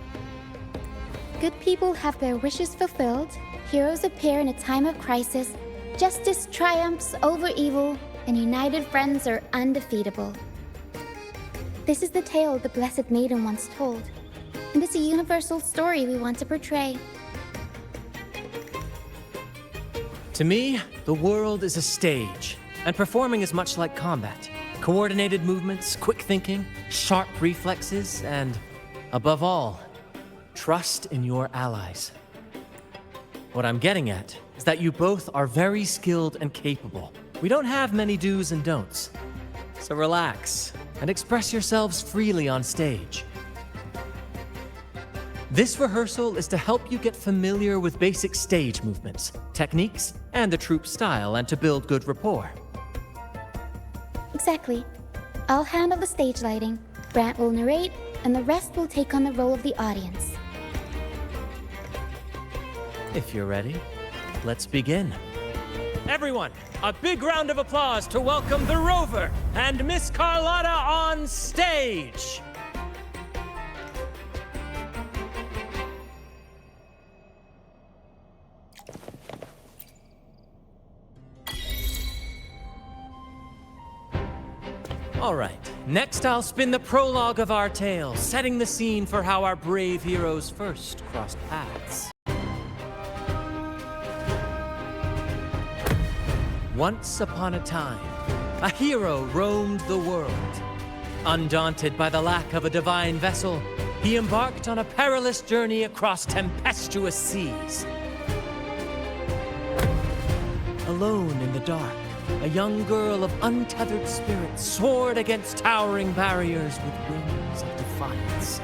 Good people have their wishes fulfilled, heroes appear in a time of crisis, justice triumphs over evil, and united friends are undefeatable. This is the tale the Blessed Maiden once told, and it's a universal story we want to portray. To me, the world is a stage, and performing is much like combat. Coordinated movements, quick thinking, sharp reflexes, and, above all, trust in your allies. What I'm getting at is that you both are very skilled and capable. We don't have many do's and don'ts. So relax and express yourselves freely on stage. This rehearsal is to help you get familiar with basic stage movements, techniques, and the troupe style, and to build good rapport. Exactly. I'll handle the stage lighting, Brant will narrate, and the rest will take on the role of the audience. If you're ready, let's begin. Everyone, a big round of applause to welcome the Rover and Miss Carlotta on stage! All right, next I'll spin the prologue of our tale, setting the scene for how our brave heroes first crossed paths. Once upon a time, a hero roamed the world. Undaunted by the lack of a divine vessel, he embarked on a perilous journey across tempestuous seas. Alone in the dark, a young girl of untethered spirit soared against towering barriers with wings of defiance.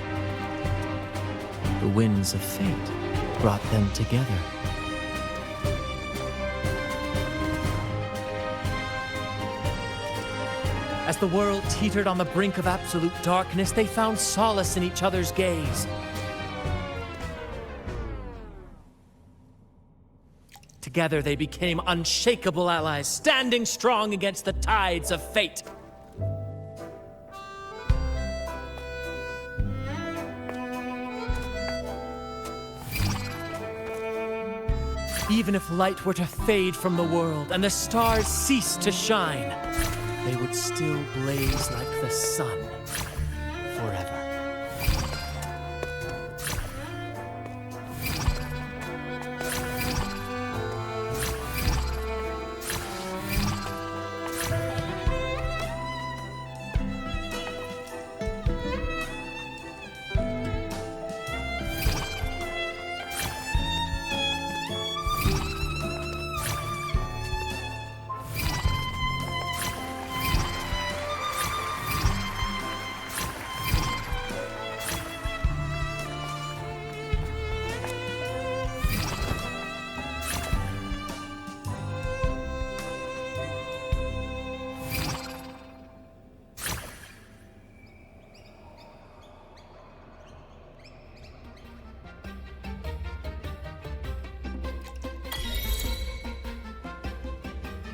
The winds of fate brought them together. As the world teetered on the brink of absolute darkness, they found solace in each other's gaze. Together they became unshakable allies, standing strong against the tides of fate. Even if light were to fade from the world and the stars cease to shine, they would still blaze like the sun forever.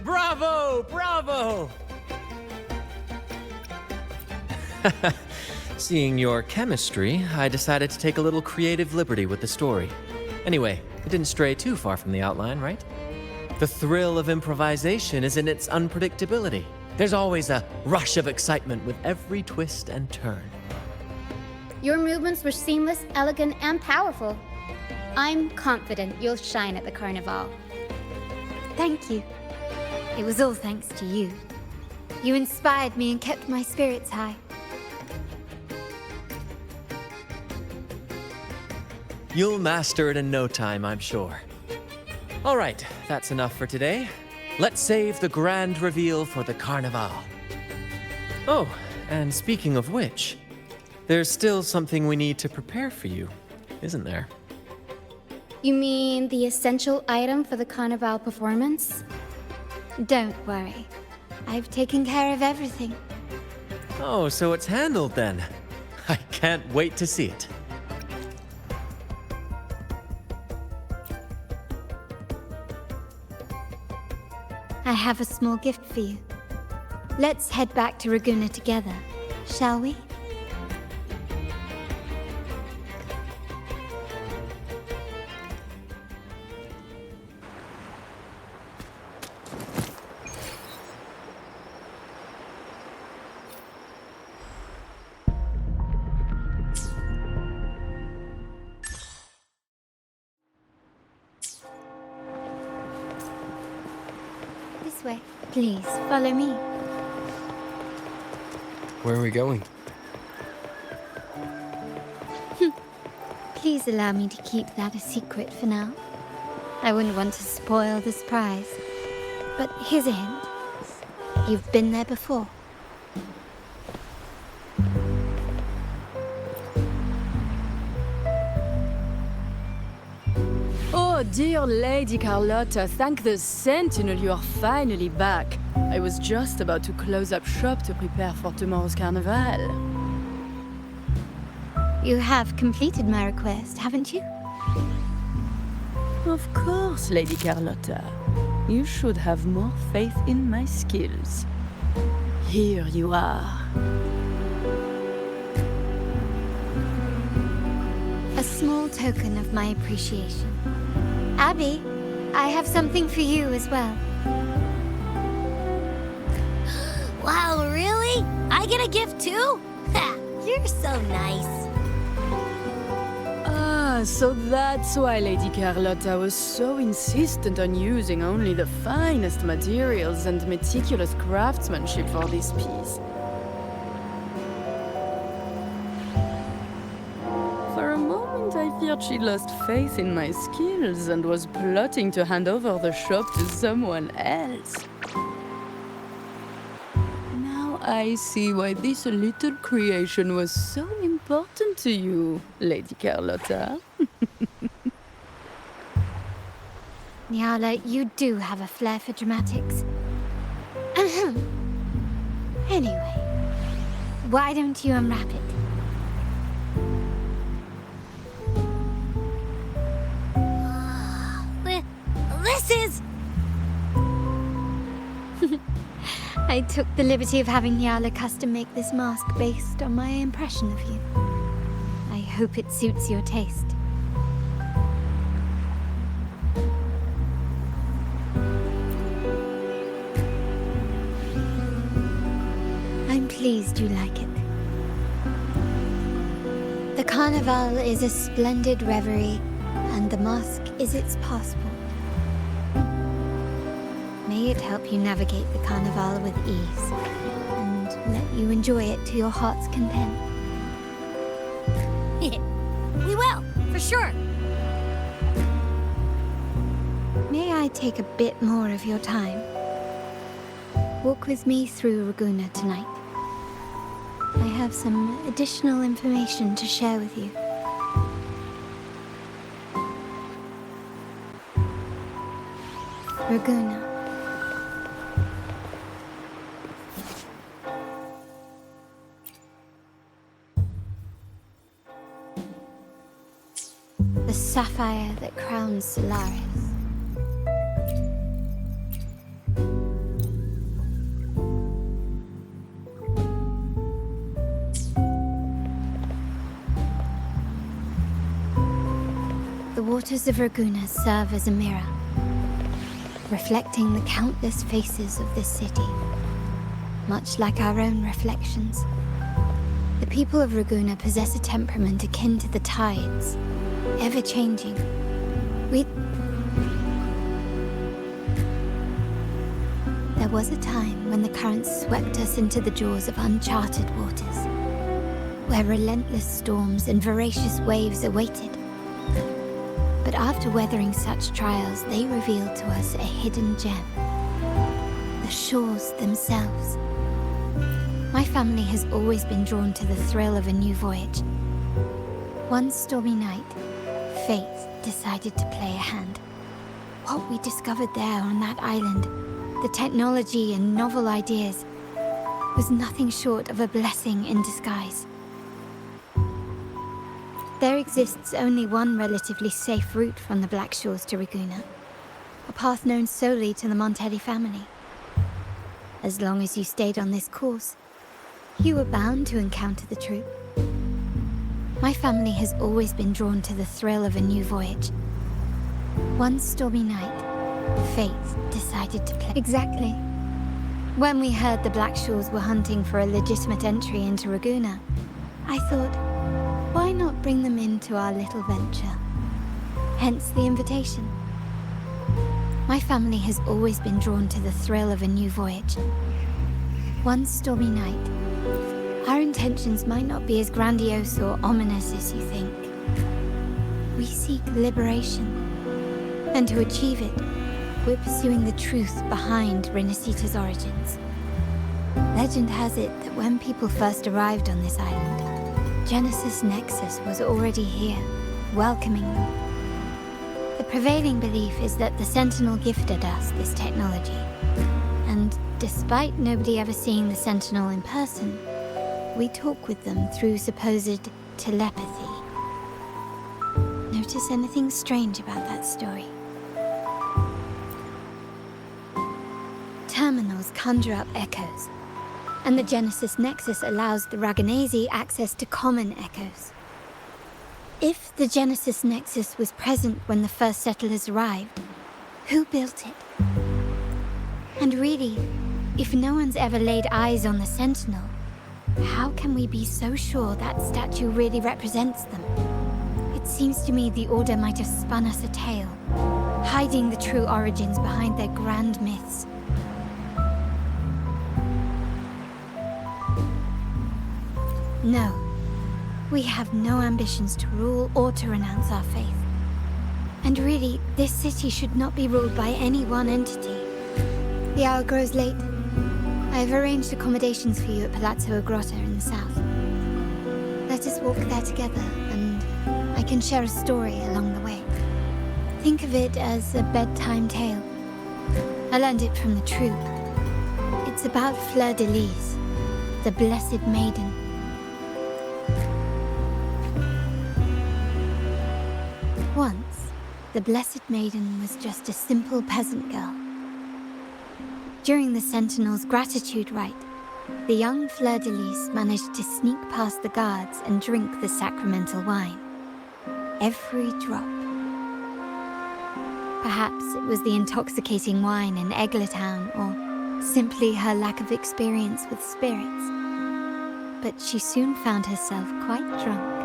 Bravo! Bravo! Seeing your chemistry, I decided to take a little creative liberty with the story. Anyway, it didn't stray too far from the outline, right? The thrill of improvisation is in its unpredictability. There's always a rush of excitement with every twist and turn. Your movements were seamless, elegant, and powerful. I'm confident you'll shine at the carnival. Thank you. It was all thanks to you. You inspired me and kept my spirits high. You'll master it in no time, I'm sure. All right, that's enough for today. Let's save the grand reveal for the carnival. Oh, and speaking of which, there's still something we need to prepare for you, isn't there? You mean the essential item for the carnival performance? Don't worry. I've taken care of everything. Oh, so it's handled then. I can't wait to see it. I have a small gift for you. Let's head back to Raguna together, shall we? This way. Please, follow me. Where are we going? Please allow me to keep that a secret for now. I wouldn't want to spoil the surprise. But here's a hint. You've been there before. Oh, dear Lady Carlotta, thank the Sentinel you are finally back. I was just about to close up shop to prepare for tomorrow's carnival. You have completed my request, haven't you? Of course, Lady Carlotta. You should have more faith in my skills. Here you are. A small token of my appreciation. Abby, I have something for you as well. Wow, really? I get a gift too? Ha, you're so nice. Ah, so that's why Lady Carlotta was so insistent on using only the finest materials and meticulous craftsmanship for this piece. For a moment, I feared she lost faith in my skills and was plotting to hand over the shop to someone else. Now I see why this little creation was so important to you, Lady Carlotta. Nyala, you do have a flair for dramatics. Anyway, why don't you unwrap it? This is... I took the liberty of having Nyala custom make this mask based on my impression of you. I hope it suits your taste. I'm pleased you like it. The Carnival is a splendid reverie, and the mask is its passport. May it help you navigate the Carnival with ease, and let you enjoy it to your heart's content. We will, for sure. May I take a bit more of your time? Walk with me through Ragusa tonight. I have some additional information to share with you. Ragusa. The sapphire that crowns Solaris. The waters of Ragusa serve as a mirror, reflecting the countless faces of this city, much like our own reflections. The people of Ragusa possess a temperament akin to the tides, ever-changing. There was a time when the currents swept us into the jaws of uncharted waters, where relentless storms and voracious waves awaited. But after weathering such trials, they revealed to us a hidden gem, the shores themselves. My family has always been drawn to the thrill of a new voyage. One stormy night, fate decided to play a hand. What we discovered there on that island, the technology and novel ideas, was nothing short of a blessing in disguise. There exists only one relatively safe route from the Black Shores to Ragusa, a path known solely to the Montelli family. As long as you stayed on this course, you were bound to encounter the truth. My family has always been drawn to the thrill of a new voyage. One stormy night, fate decided to play. Exactly. When we heard the Black Shores were hunting for a legitimate entry into Ragusa, I thought, why not bring them into our little venture? Hence the invitation. My family has always been drawn to the thrill of a new voyage. One stormy night, our intentions might not be as grandiose or ominous as you think. We seek liberation, and to achieve it, we're pursuing the truth behind Renacita's origins. Legend has it that when people first arrived on this island, Genesis Nexus was already here, welcoming them. The prevailing belief is that the Sentinel gifted us this technology, and despite nobody ever seeing the Sentinel in person, we talk with them through supposed telepathy. No notice anything strange about that story? Terminals conjure up echoes, and the Genesis Nexus allows the Raganazi access to common echoes. If the Genesis Nexus was present when the first settlers arrived, who built it? And really, if no one's ever laid eyes on the Sentinel, how can we be so sure that statue really represents them? It seems to me the Order might have spun us a tale, hiding the true origins behind their grand myths. No, we have no ambitions to rule or to renounce our faith. And really, this city should not be ruled by any one entity. The hour grows late. I have arranged accommodations for you at Palazzo Agrotta in the south. Let us walk there together, and I can share a story along the way. Think of it as a bedtime tale. I learned it from the troop. It's about Fleur de Lis, the Blessed Maiden. Once, the Blessed Maiden was just a simple peasant girl. During the Sentinel's gratitude rite, the young Fleur de Lis managed to sneak past the guards and drink the sacramental wine. Every drop. Perhaps it was the intoxicating wine in Eglatown, or simply her lack of experience with spirits. But she soon found herself quite drunk.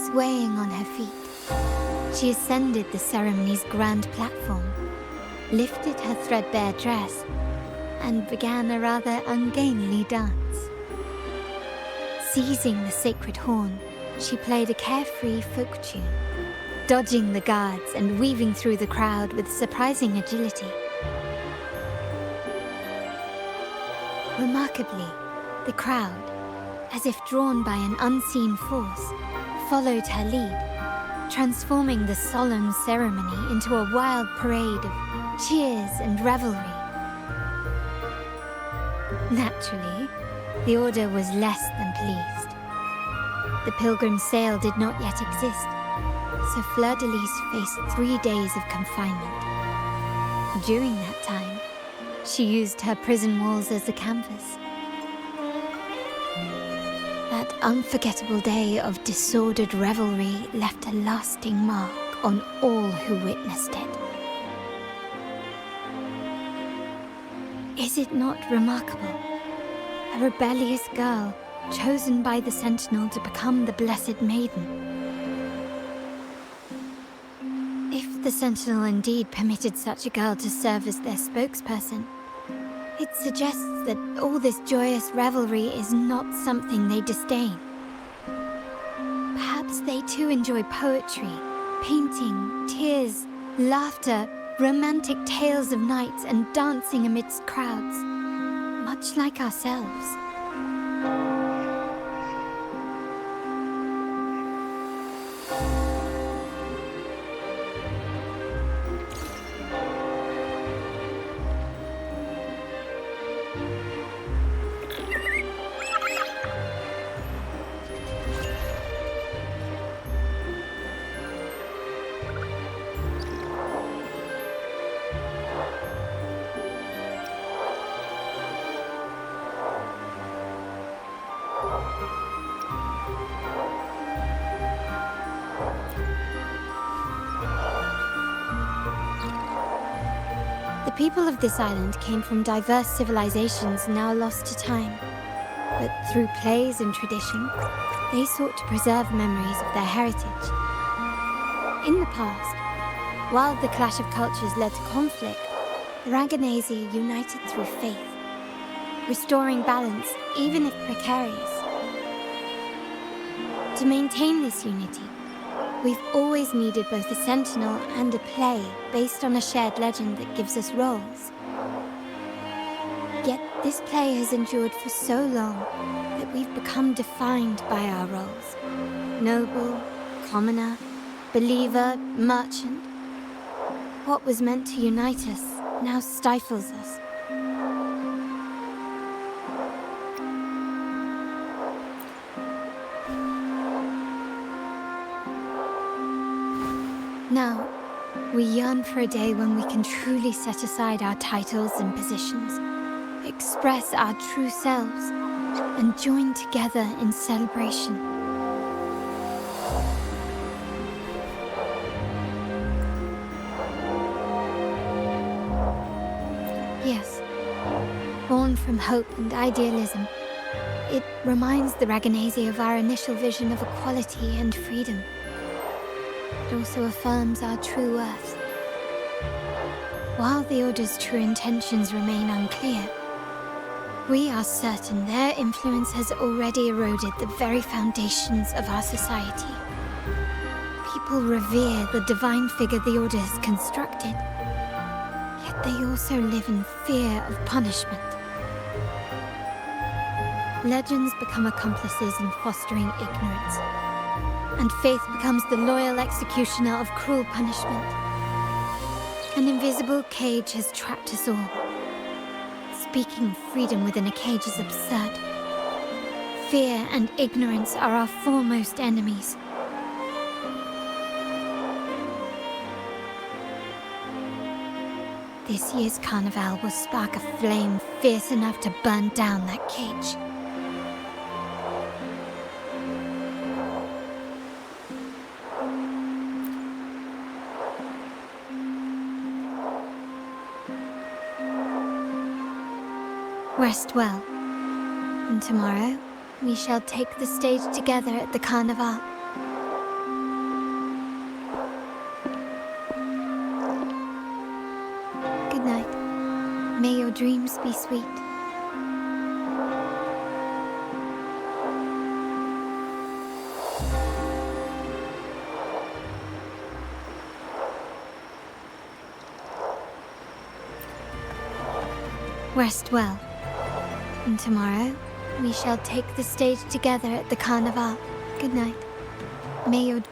Swaying on her feet, she ascended the ceremony's grand platform, lifted her threadbare dress, and began a rather ungainly dance. Seizing the sacred horn, she played a carefree folk tune, dodging the guards and weaving through the crowd with surprising agility. Remarkably, the crowd, as if drawn by an unseen force, followed her lead, transforming the solemn ceremony into a wild parade of cheers and revelry. Naturally, the Order was less than pleased. The pilgrim sale did not yet exist, so Fleur de Lis faced 3 days of confinement. During that time, she used her prison walls as a canvas. That unforgettable day of disordered revelry left a lasting mark on all who witnessed it. Is it not remarkable? A rebellious girl chosen by the Sentinel to become the Blessed Maiden. If the Sentinel indeed permitted such a girl to serve as their spokesperson, it suggests that all this joyous revelry is not something they disdain. Perhaps they too enjoy poetry, painting, tears, laughter, romantic tales of nights, and dancing amidst crowds, much like ourselves. The people of this island came from diverse civilizations now lost to time, but through plays and tradition, they sought to preserve memories of their heritage. In the past, while the clash of cultures led to conflict, the Raganazi united through faith, restoring balance even if precarious. To maintain this unity, we've always needed both a sentinel and a play based on a shared legend that gives us roles. Yet this play has endured for so long that we've become defined by our roles. Noble, commoner, believer, merchant. What was meant to unite us now stifles us. We yearn for a day when we can truly set aside our titles and positions, express our true selves, and join together in celebration. Yes, born from hope and idealism, it reminds the Raganese of our initial vision of equality and freedom. It also affirms our true worth. While the Order's true intentions remain unclear, we are certain their influence has already eroded the very foundations of our society. People revere the divine figure the Order has constructed, yet they also live in fear of punishment. Legends become accomplices in fostering ignorance, and faith becomes the loyal executioner of cruel punishment. An invisible cage has trapped us all. Speaking of freedom within a cage is absurd. Fear and ignorance are our foremost enemies. This year's carnival will spark a flame fierce enough to burn down that cage. Rest well, and tomorrow we shall take the stage together at the carnival. Good night. May your dreams be sweet. Rest well. And tomorrow, we shall take the stage together at the carnival. Good night. May your...